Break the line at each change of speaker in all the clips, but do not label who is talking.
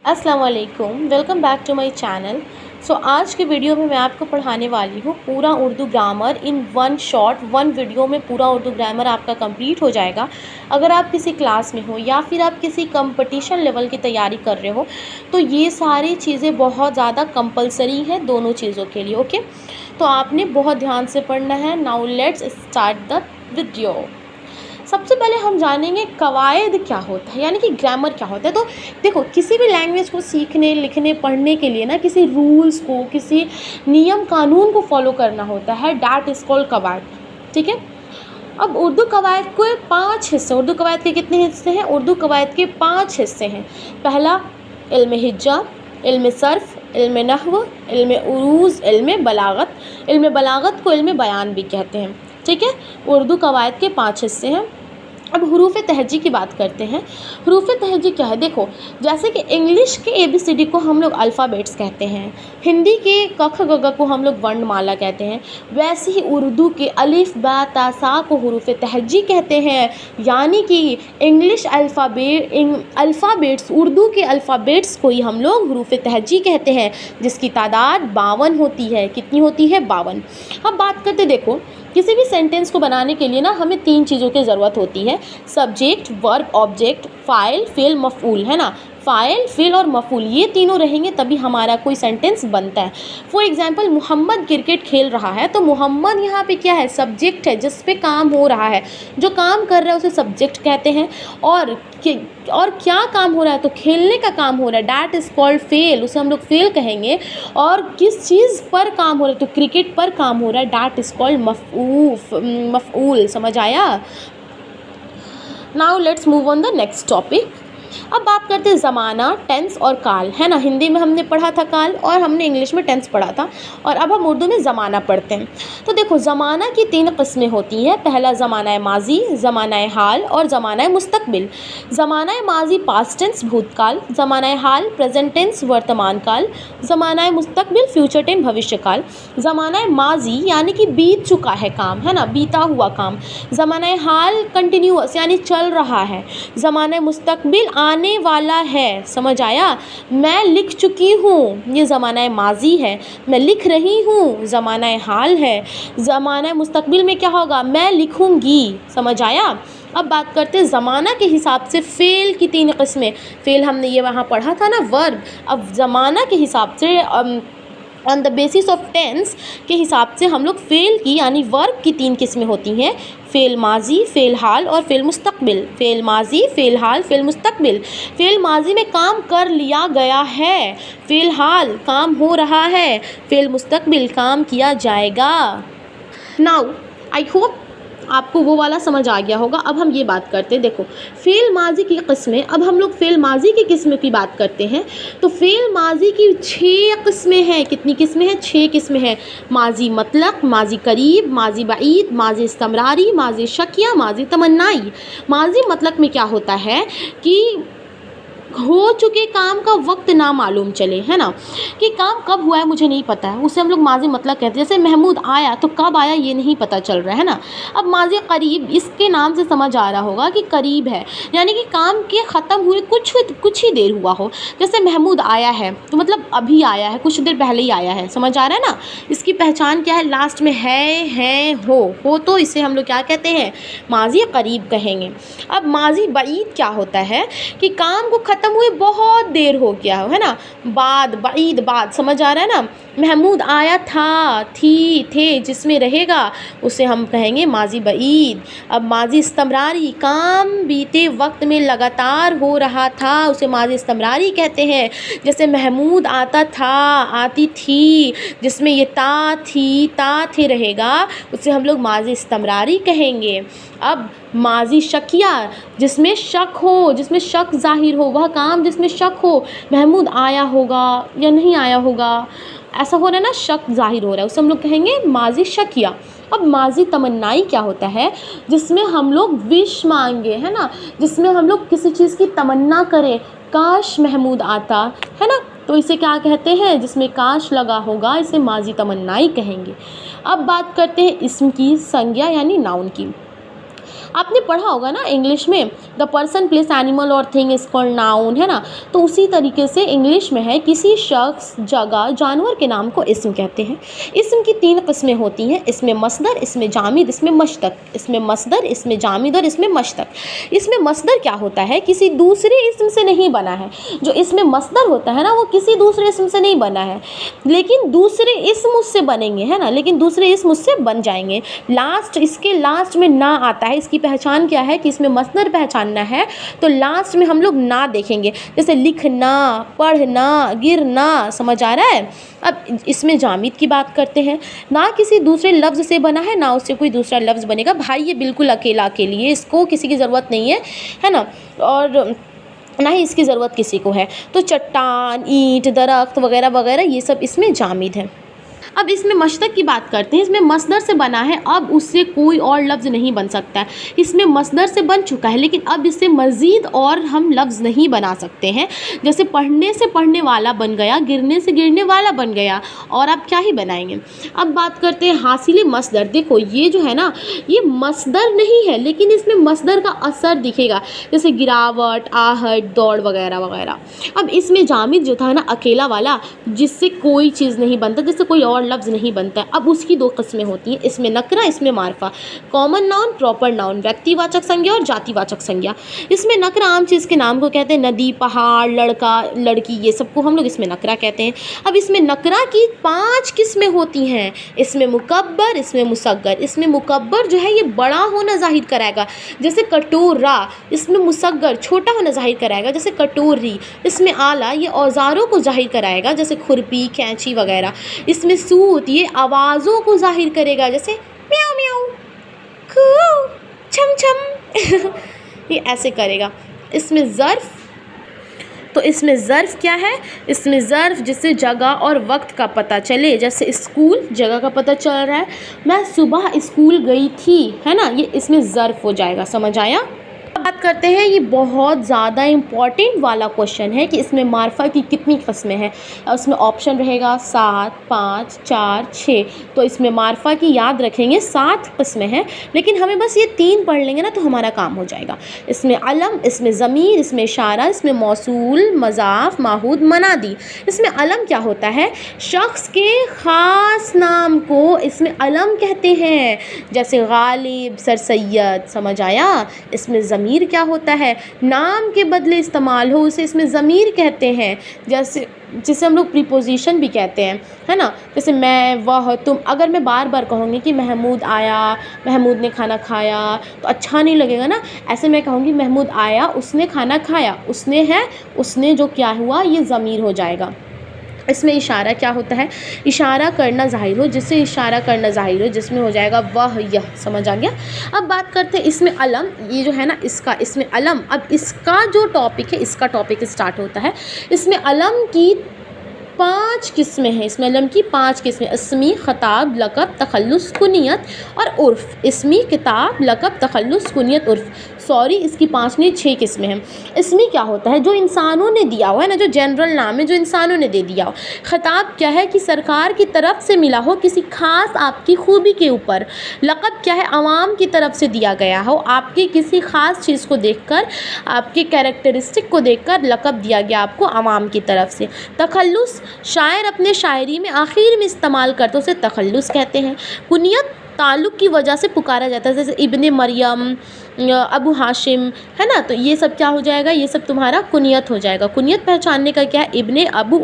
अस्सलाम वालेकुम, welcome back to my channel. आज की वीडियो में मैं आपको पढ़ाने वाली हूँ पूरा Urdu grammar in one shot. One video में पूरा उर्दू ग्रामर आपका कंप्लीट हो जाएगा। अगर आप किसी क्लास में हो या फिर आप किसी कंपटीशन लेवल की तैयारी कर रहे हो तो ये सारी चीज़ें बहुत ज़्यादा कंपलसरी हैं दोनों चीज़ों के लिए। ओके, तो आपने बहुत ध्यान से पढ़ना है। Now let's start the video. सबसे पहले हम जानेंगे कवायद क्या होता है, यानी कि ग्रामर क्या होता है। तो देखो, किसी भी लैंग्वेज को सीखने लिखने पढ़ने के लिए ना किसी रूल्स को, किसी नियम कानून को फॉलो करना होता है। डैट इज़ कॉल्ड कवायद। ठीक है। अब उर्दू कवायद के 5 हिस्से। उर्दू कवायद के कितने हिस्से हैं? उर्दू कवायद के 5 हिस्से हैं। पहला इल्म हिज्जा, इल्म सर्फ, इल्म नहव, इल्म उरूज, इल्म बलागत। इल्म बलागत को इल्म बयान भी कहते हैं। ठीक है। उर्दू कवायद के 5 हिस्से हैं। अब हुरूफ तहजी की बात करते हैं। हुरूफ तहजी क्या है? देखो, जैसे कि इंग्लिश के ABCD को हम लोग अल्फ़ाबेट्स कहते हैं, हिंदी के क ख ग घ को हम लोग वर्णमाला कहते हैं, वैसे ही उर्दू के अलिफ बा ता सा को हुरूफ तहजी कहते हैं। यानी कि इंग्लिश अल्फ़ाबेट्स, उर्दू के अल्फ़ाबेट्स को ही हम लोग हुरूफ तहजी कहते हैं, जिसकी तादाद 52 होती है। कितनी होती है? 52। अब बात करते, देखो, किसी भी सेंटेंस को बनाने के लिए ना हमें 3 चीज़ों की ज़रूरत होती है। सब्जेक्ट, वर्ब, ऑब्जेक्ट, फ़ाइल, फ़िल, मफ़ऊल, है ना। फ़ाइल, फ़िल और मफ़ऊल, ये तीनों रहेंगे तभी हमारा कोई सेंटेंस बनता है। फॉर एग्जांपल, मोहम्मद क्रिकेट खेल रहा है, तो मोहम्मद यहाँ पे क्या है? सब्जेक्ट है, जिस पे काम हो रहा है, जो काम कर रहा है उसे सब्जेक्ट कहते हैं। और क्या काम हो रहा है? तो खेलने का काम हो रहा है, डैट इज़ कॉल्ड फ़ेल, उसे हम लोग फ़ेल कहेंगे। और किस चीज़ पर काम हो रहा है? तो क्रिकेट पर काम हो रहा है, डैट इज़ कॉल्ड मफ़ऊल। समझ आया? Now let's move on the next topic. अब बात करते हैं ज़माना, टेंस और काल, है ना। हिंदी में हमने पढ़ा था काल और हमने इंग्लिश में टेंस पढ़ा था, और अब हम उर्दू में ज़माना पढ़ते हैं। तो देखो, ज़माना की 3 किस्में होती हैं। पहला ज़माना माजी, ज़माना हाल और ज़माना मुस्तकबिल। ज़माना माजी पास्ट टेंस भूतकाल, ज़माना हाल प्रेजेंट टेंस वर्तमान काल, ज़माना मुस्तकबिल फ्यूचर टेंस भविष्य काल। ज़माना माजी यानी कि बीत चुका है काम, है ना, बीता हुआ काम। ज़माना हाल कंटिन्यूअस यानी चल रहा है। ज़माना मुस्तकबिल आने वाला है। समझ आया? मैं लिख चुकी हूँ, ये ज़माना माजी है। मैं लिख रही हूँ, ज़माना हाल है। ज़माना मुस्तकबिल में क्या होगा? मैं लिखूँगी। समझ आया? अब बात करते हैं ज़माना के हिसाब से फ़ेल की 3 किस्में। फ़ेल हमने ये वहाँ पढ़ा था ना, वर्ब। अब ज़माना के हिसाब से on the basis of tense के हिसाब से हम लोग फ़ेल की यानी वर्ब की 3 किस्में होती हैं। फ़ेल माजी, फ़ेल हाल और फ़ेल मुस्तकबिल। फ़ेल माजी, फ़ेल हाल, फ़ेल मुस्तकबिल। फ़ेल माजी में काम कर लिया गया है, फ़ेल हाल काम हो रहा है, फ़ेल मुस्तकबिल काम किया जाएगा। नाउ आई होप आपको वो वाला समझ आ गया होगा। अब हम ये बात करते हैं, देखो, फ़ेल माजी की किस्में। अब हम लोग फ़ेल माजी की किस्में की बात करते हैं। तो फ़ेल माजी की 6 किस्में हैं। कितनी किस्में हैं? 6 किस्में हैं। माजी मतलब, माजी करीब, माजी बाईद, माजी इस्तमरारी, माजी शकिया, माजी तमन्नाई। माजी मतलब में क्या होता है कि हो चुके काम का वक्त ना मालूम चले, है ना, कि काम कब हुआ है मुझे नहीं पता है, उसे हम लोग माजी मतलब कहते हैं। जैसे महमूद आया, तो कब आया ये नहीं पता चल रहा है ना। अब माजी करीब, इसके नाम से समझ आ रहा होगा कि करीब है, यानी कि काम के ख़त्म हुए कुछ ही देर हुआ हो। जैसे महमूद आया है तो मतलब अभी आया है, कुछ देर पहले ही आया है। समझ आ रहा है ना। इसकी पहचान क्या है? लास्ट में है, हो तो इसे हम लोग क्या कहते हैं? माजी करीब कहेंगे। अब माजी बाईद क्या होता है कि काम को ख़त्म हुए बहुत देर हो गया हो, है ना। बाद, बाईद, बाद। समझ आ रहा है ना। महमूद आया था, थी, थे, जिसमें रहेगा उसे हम कहेंगे माजी बाईद। अब माजी इस्तमरारी, काम बीते वक्त में लगातार हो रहा था, उसे माजी इस्तमरारी कहते हैं। जैसे महमूद आता था, आती थी, जिसमें ये ता, थी, ता, थे रहेगा, उसे हम लोग माजी इस्तमरारी कहेंगे। अब माजी शकिया, जिसमें शक हो, जिसमें शक ज़ाहिर हो, वह काम जिसमें शक हो, महमूद आया होगा या नहीं आया होगा, ऐसा हो रहा है ना, शक ज़ाहिर हो रहा है, उसे हम लोग कहेंगे माजी शकिया। अब माजी तमन्नाई क्या होता है? जिसमें हम लोग विश मांगे, है ना, जिसमें हम लोग किसी चीज़ की तमन्ना करें, काश महमूद आता, है ना, तो इसे क्या कहते हैं? जिसमें काश लगा होगा, इसे माजी तमन्नाई कहेंगे। अब बात करते हैं इस्म की, संज्ञा यानी नाउन की। आपने पढ़ा होगा ना इंग्लिश में, द पर्सन प्लेस एनिमल और थिंग इज कॉल्ड नाउन, है ना। तो उसी तरीके से इंग्लिश में है, किसी शख्स, जगह, जानवर के नाम को इस्म कहते हैं। इस्म की 3 किस्में होती हैं, इसमें मस्दर, इसमें जामिद, इसमें मश्तक। इसमें मस्दर, इसमें जामिद और इसमें मश्तक। इसमें मस्दर क्या होता है, किसी दूसरे इस्म से नहीं बना है। जो इसमें मस्दर होता है ना, वो किसी दूसरे इस्म से नहीं बना है, लेकिन दूसरे इस्म उससे बनेंगे, है ना, लेकिन दूसरे इस्म उससे बन जाएंगे। लास्ट, इसके लास्ट में ना आता है। इसकी पहचान क्या है कि इसमें मस्दर पहचानना है तो लास्ट में हम लोग ना देखेंगे, जैसे लिखना, पढ़ना, गिरना, समझ आ रहा है। अब इसमें जामिद की बात करते हैं, ना किसी दूसरे लफ्ज़ से बना है, ना उससे कोई दूसरा लफ्ज़ बनेगा। भाई ये बिल्कुल अकेला के लिए, इसको किसी की ज़रूरत नहीं है ना, और ना ही इसकी ज़रूरत किसी को है। तो चट्टान, ईंट, दरख्त वगैरह वगैरह ये सब इसमें जामिद है। अब इसमें मश्तक की बात करते हैं। इसमें मस्दर से बना है, अब उससे कोई और लफ्ज़ नहीं बन सकता है। इसमें मस्दर से बन चुका है, लेकिन अब इससे मज़ीद और हम लफ्ज़ नहीं बना सकते हैं। जैसे पढ़ने से पढ़ने वाला बन गया, गिरने से गिरने वाला बन गया, और आप क्या ही बनाएंगे। अब बात करते हैं हासिल मस्दर। देखो ये जो है ना, ये मस्दर नहीं है, लेकिन इसमें मस्दर का असर दिखेगा, जैसे गिरावट, आहट, दौड़ वगैरह वगैरह। अब इसमें जामिद जो था ना, अकेला वाला, जिससे कोई चीज़ नहीं बनता, जिससे कोई और लफ्ज़ नहीं बनता है। अब उसकी 2 किस्में होती हैं, इसमें नकरा, इसमें मारफा। कॉमन नाउन, प्रॉपर नाउन, व्यक्तिवाचक संज्ञा और जातिवाचक संज्ञा। इसमें नकरा आम चीज़ के नाम को कहते हैं, नदी, पहाड़, लड़का, लड़की, ये सबको हम लोग इसमें नकरा कहते हैं। अब इसमें नकरा की 5 किस्में होती हैं, इसमें मुकब्बर, इसमें मुसग्गर। इसमें मुकब्बर जो है ये बड़ा होना जाहिर कराएगा, जैसे कटोरा। इसमें मुसग्गर छोटा होना जाहिर कराएगा, जैसे कटोरी। इसमें आला, ये औजारों को जाहिर कराएगा, जैसे खुरपी, कैंची वगैरह। इसमें सूत, ये आवाज़ों को जाहिर करेगा, जैसे म्याऊ म्याऊ, कू, छम छम ये ऐसे करेगा। इसमें ज़र्फ़, तो इसमें ज़र्फ़ क्या है, इसमें ज़र्फ़ जिससे जगह और वक्त का पता चले, जैसे स्कूल, जगह का पता चल रहा है, मैं सुबह स्कूल गई थी, है ना, ये इसमें ज़र्फ़ हो जाएगा। समझ आया। बात करते हैं, ये बहुत ज़्यादा इम्पॉर्टेंट वाला क्वेश्चन है कि इसमें मार्फा की कितनी किस्में हैं। उसमें ऑप्शन रहेगा 7, 5, 4, 6। तो इसमें मार्फा की याद रखेंगे 7 किस्में हैं, लेकिन हमें बस ये 3 पढ़ लेंगे ना तो हमारा काम हो जाएगा। इसमें अलम, इसमें ज़मीर, इसमें इशारा, इसमें मौसूल, मज़ाफ, माहूद, मनादी। इसमें अलम क्या होता है, शख्स के ख़ास नाम को इसमें अलम कहते हैं, जैसे गालिब, सर सैयद। समझ आया। इसमें ज़मीर क्या होता है, नाम के बदले इस्तेमाल हो उसे इसमें ज़मीर कहते हैं, जैसे जिसे हम लोग प्रीपोजिशन भी कहते हैं, है ना। जैसे मैं, वह, तुम। अगर मैं बार बार कहूँगी कि महमूद आया, महमूद ने खाना खाया, तो अच्छा नहीं लगेगा ना। ऐसे मैं कहूँगी महमूद आया, उसने खाना खाया, उसने है, उसने जो क्या हुआ, ये ज़मीर हो जाएगा। इसमें इशारा क्या होता है, इशारा करना ज़ाहिर हो, जिससे इशारा करना ज़ाहिर हो, जिसमें हो जाएगा वह, यह। समझ आ गया। अब बात करते हैं इसमें अलम, ये जो है ना इसका, इसमें अलम, अब इसका जो टॉपिक है, इसका टॉपिक स्टार्ट होता है। इसमें अलम की 5 किस्में हैं। इसमें अलम की 5 किस्में, इसमी, ख़ताब, लक़ब, तख़ल्लुस, कुनियत और उर्फ़। इसमी, किताब, लक़ब, तख़ल्लुस, कुनियत, उर्फ़। सॉरी, इसकी 5 नहीं 6 किस्में हैं। इसमी क्या होता है, जो इंसानों ने दिया हुआ है ना, जो जनरल नाम है, जो इंसानों ने दे दिया हो। ख़ताब क्या है कि सरकार की तरफ से मिला हो किसी ख़ास आपकी खूबी के ऊपर। लक़ब क्या है, आवाम की तरफ से दिया गया हो, आपकी किसी ख़ास चीज़ को देखकर, आपके कैरेक्टरिस्टिक को देखकर लक़ब दिया गया आपको आवाम की तरफ से। तख़ल्लुस, शायर अपने शायरी में आखिर में इस्तेमाल करते उसे तख़ल्लुस कहते हैं। कुनियत, ताल्लुक़ की वजह से पुकारा जाता है, जैसे इब्ने मरियम, अबू हाशिम, है ना। तो ये सब क्या हो जाएगा, ये सब तुम्हारा कुनियत हो जाएगा। कुनियत पहचानने का क्या है, इब्ने अबू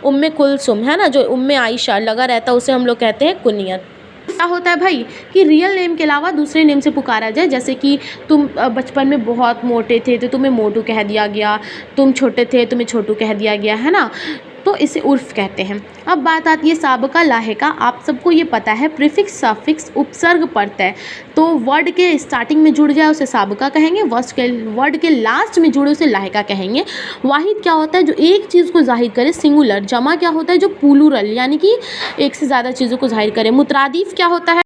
उम्मे कुलसुम, है ना, जो उम्मे आयशा लगा रहता है उसे हम लोग कहते हैं कुनियत। क्या होता है भाई कि रियल नेम के अलावा दूसरे नेम से पुकारा जाए, जैसे कि तुम बचपन में बहुत मोटे थे तो तुम्हें मोटू कह दिया गया, तुम छोटे थे तुम्हें छोटू कह दिया गया, है ना, तो इसे उर्फ़ कहते हैं। अब बात आती है साबका लाहिका। आप सबको ये पता है, प्रीफिक्स, सफिक्स, उपसर्ग पड़ता है, तो वर्ड के स्टार्टिंग में जुड़ जाए उसे साबका कहेंगे, वर्ड के लास्ट में जुड़े उसे लाहिका कहेंगे। वाहिद क्या होता है, जो एक चीज़ को जाहिर करे, सिंगुलर। जमा क्या होता है, जो प्लूरल यानी कि एक से ज़्यादा चीज़ों को जाहिर करे। मुतरादिफ क्या होता है,